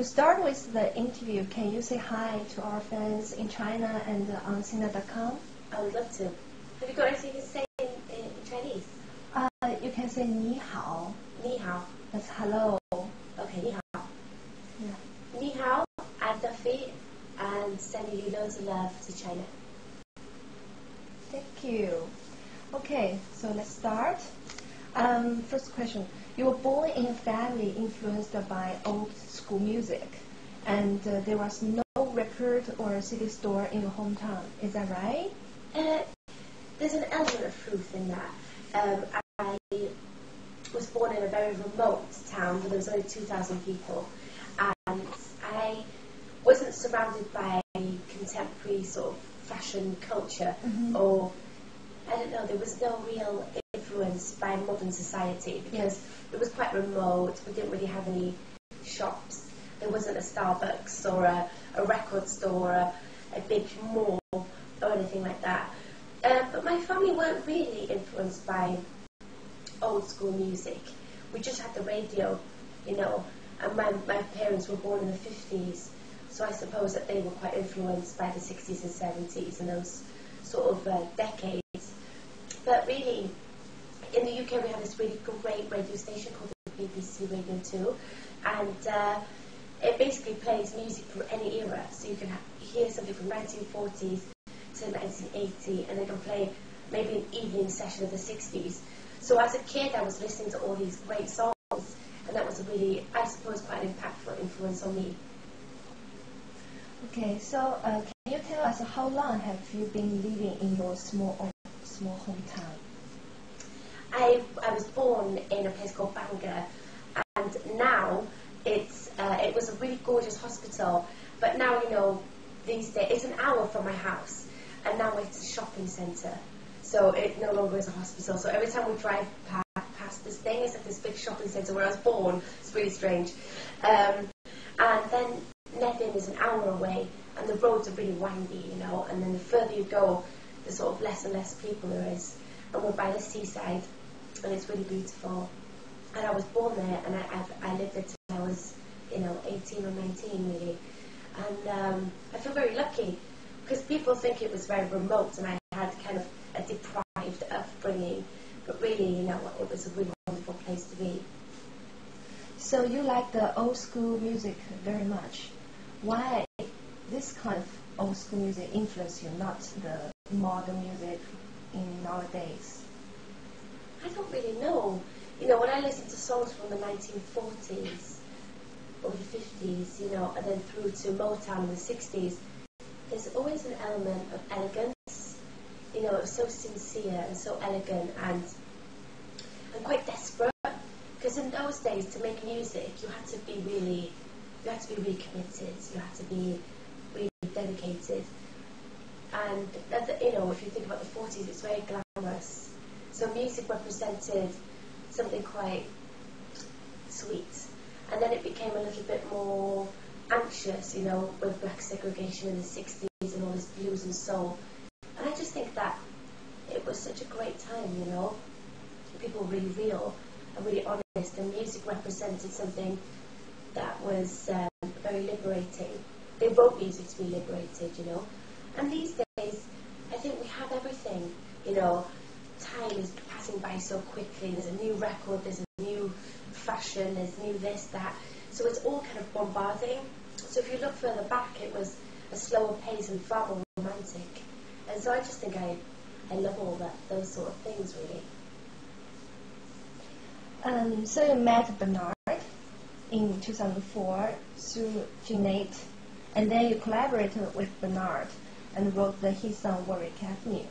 To start with the interview, can you say hi to our fans in China and on Sina.com? I would love to. Have you got anything to say in Chinese? You can say 你好. 你好. That's hello. Okay, 你好. Yeah. 你好, I'm Duffy, and sending you loads of love to China. Thank you. Okay, so let's start. First question. You were born in a family influenced by old school music, and there was no record or CD store in your hometown. Is that right? There's an element of truth in that. I was born in a very remote town where there was only 2,000 people, and I wasn't surrounded by contemporary sort of fashion culture, or I don't know, there was no real influence by modern society because it was quite remote. We didn't really have any shops. There wasn't a Starbucks or a record store, a big mall or anything like that. But my family weren't really influenced by old school music. We just had the radio, you know, and my parents were born in the 50s, so I suppose that they were quite influenced by the 60s and 70s and those sort of decades. But really, in the UK we have this really great radio station called the BBC Radio 2, and it basically plays music from any era, so you can hear something from 1940s to 1980, and they can play maybe an evening session of the 60s. So as a kid I was listening to all these great songs, and that was a really, I suppose, quite an impactful influence on me. Okay, so can you tell us how long have you been living in your small hometown? I was born in a place called Bangor, and now it was a really gorgeous hospital, but now, you know, these days it's an hour from my house, and now it's a shopping centre, so it no longer is a hospital. So every time we drive past this thing, it's like this big shopping centre where I was born. It's really strange. And then Nevin is an hour away, and the roads are really windy, you know, and then the further you go, the sort of less and less people there is. And we're by the seaside, and it's really beautiful. And I was born there, and I lived there till I was, you know, 18 or 19 really. And I feel very lucky, because people think it was very remote and I had kind of a deprived upbringing, but really, you know, it was a really wonderful place to be. So you like the old school music very much. Why this kind of old school music influenced you, not the modern music in nowadays? I don't really know. You know, when I listen to songs from the 1940s or the 50s, you know, and then through to Motown in the 60s, there's always an element of elegance. You know, it was so sincere and so elegant and quite desperate. Because in those days, to make music, you had to be really committed. You had to be really dedicated. And you know, if you think about the 40s, it's very glamorous. So music represented something quite sweet, and then it became a little bit more anxious, you know, with black segregation in the 60s and all this blues and soul. And I just think that it was such a great time, you know. People were really real and really honest, and music represented something that was very liberating. They wrote music to be liberated, you know. And these days, I think we have everything, you know. Time is passing by so quickly. There's a new record, there's a new fashion, there's new this, that. So it's all kind of bombarding. So if you look further back, it was a slower pace and far more romantic. And so I just think I love all those sort of things, really. So you met Bernard in 2004 through Jeanette, and then you collaborated with Bernard and wrote the hit song Warwick Avenue.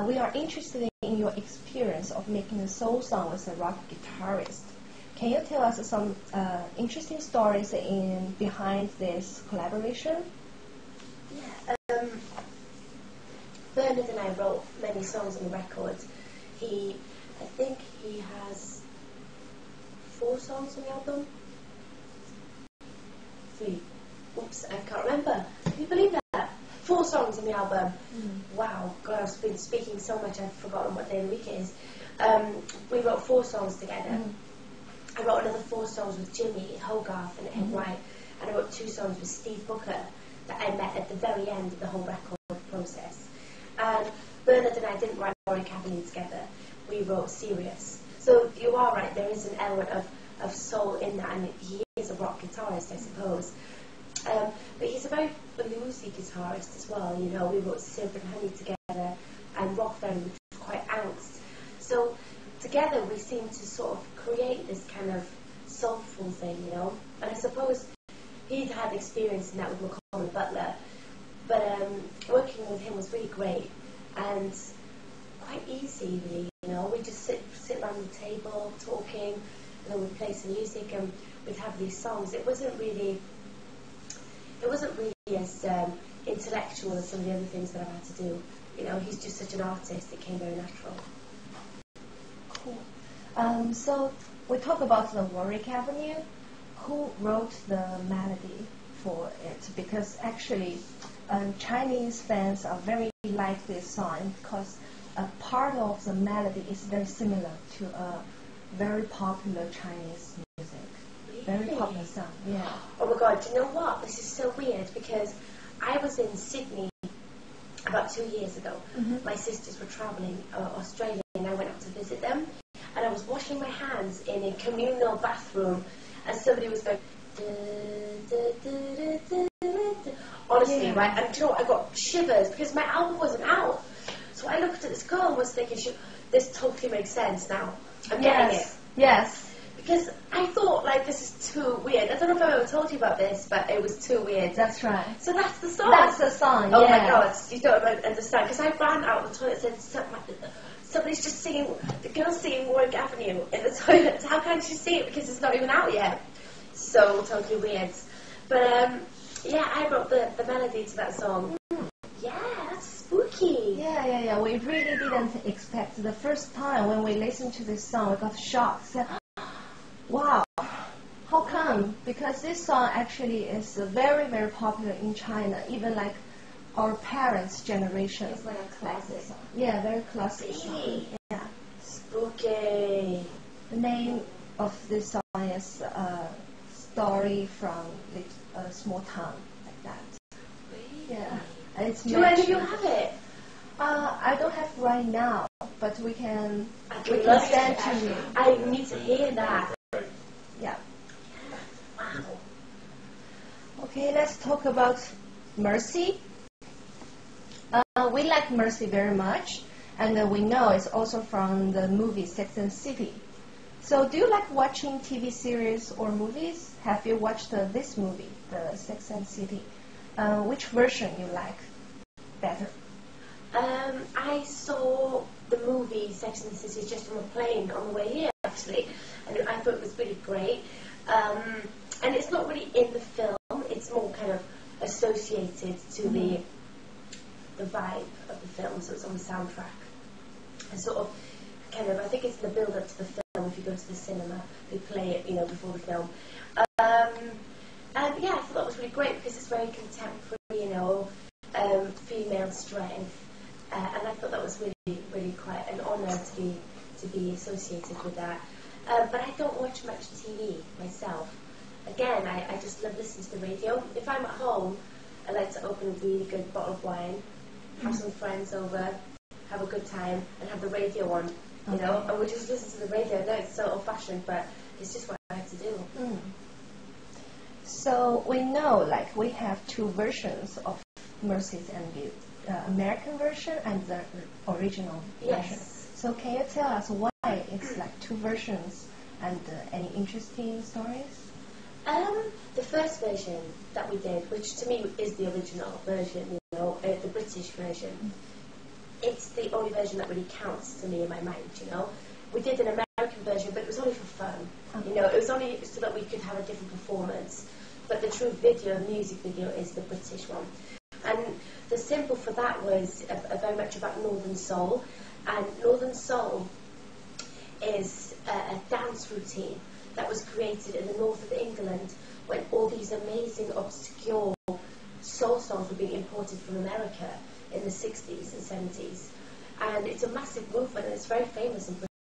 We are interested in your experience of making a soul song with a rock guitarist. Can you tell us some interesting stories behind this collaboration? Yeah, Bernard and I wrote many songs on the record. I think he has 4 songs on the album. 3. Oops, I can't remember. Can you believe that? 4 songs on the album. Wow, God, I've been speaking so much I've forgotten what day of the week it is. We wrote 4 songs together. I wrote another 4 songs with Jimmy Hogarth and Ed White. and I wrote 2 songs with Steve Booker that I met at the very end of the whole record process. And Bernard and I didn't write Warwick Avenue together. We wrote Serious. So you are right, there is an element of soul in that, and he is a rock guitarist, I suppose. But he's a very bluesy guitarist as well. You know, we wrote Silver and Honey together, and Rock Ferry, which was quite angst. So together we seem to sort of create this kind of soulful thing, you know. And I suppose he'd had experience in that with McCall Butler, but working with him was really great and quite easy, really. You know, we just sit around the table talking, and then we'd play some music and we'd have these songs. It wasn't really as intellectual as some of the other things that I've had to do. You know, he's just such an artist, it came very natural. Cool. So we talk about the Warwick Avenue. Who wrote the melody for it? Because actually Chinese fans are very like this song because a part of the melody is very similar to a very popular Chinese music. Very popular song, yeah. Oh my God, do you know what? This is so weird because I was in Sydney about 2 years ago. My sisters were travelling Australia and I went up to visit them, and I was washing my hands in a communal bathroom and somebody was going honestly, right? And do you know what? I got shivers because my album wasn't out. So I looked at this girl and was thinking, this totally makes sense now. I'm getting it. Yes. Because I thought, like, this is too weird. I don't know if I've ever told you about this, but it was too weird. That's right. So that's the song. That's the song, Oh my God, you don't understand. Because I ran out of the toilet and said, somebody's just singing, the girl's singing Warwick Avenue in the toilet. How can she see it? Because it's not even out yet. So totally weird. But, yeah, I wrote the melody to that song. Yeah, that's spooky. Yeah. We really didn't expect. The first time when we listened to this song, we got shocked. Said, wow, how come? Because this song actually is very, very popular in China. Even like our parents' generation. It's like a classic song. Yeah, very classic song. Yeah. Spooky. The name of this song is Story from a Small Town, like that. Really? Yeah. And it's Do any of you have it? I don't have right now, but we can send to you. I need to hear that. Yeah. Wow. Okay, let's talk about Mercy. We like Mercy very much, and we know it's also from the movie Sex and the City. So do you like watching TV series or movies? Have you watched this movie, the Sex and the City? Which version you like better? I saw the movie Sex and the City just on a plane on the way here, actually, and I thought it was really great. And it's not really in the film; it's more kind of associated to the vibe of the film, so it's on the soundtrack. And sort of, kind of, I think it's the build-up to the film. If you go to the cinema, they play it, you know, before the film. And yeah, I thought that was really great because it's very contemporary, you know, female strength. And I thought that was really, really quite an honour to be associated with that. But I don't watch much TV myself. Again, I just love listening to the radio. If I'm at home, I like to open a really good bottle of wine, have some friends over, have a good time, and have the radio on, you know, and we just listen to the radio. I know it's so old-fashioned, but it's just what I like to do. So we know, like, we have 2 versions of Mercy's and Beauty. American version and the original version. So can you tell us why it's like 2 versions and any interesting stories? The first version that we did, which to me is the original version, you know, the British version, it's the only version that really counts to me in my mind, you know. We did an American version, but it was only for fun, you know, it was only so that we could have a different performance. But the true video, music video, is the British one. And the symbol for that was very much about Northern Soul. And Northern Soul is a dance routine that was created in the north of England when all these amazing, obscure soul songs were being imported from America in the 60s and 70s. And it's a massive movement, and it's very famous in Britain.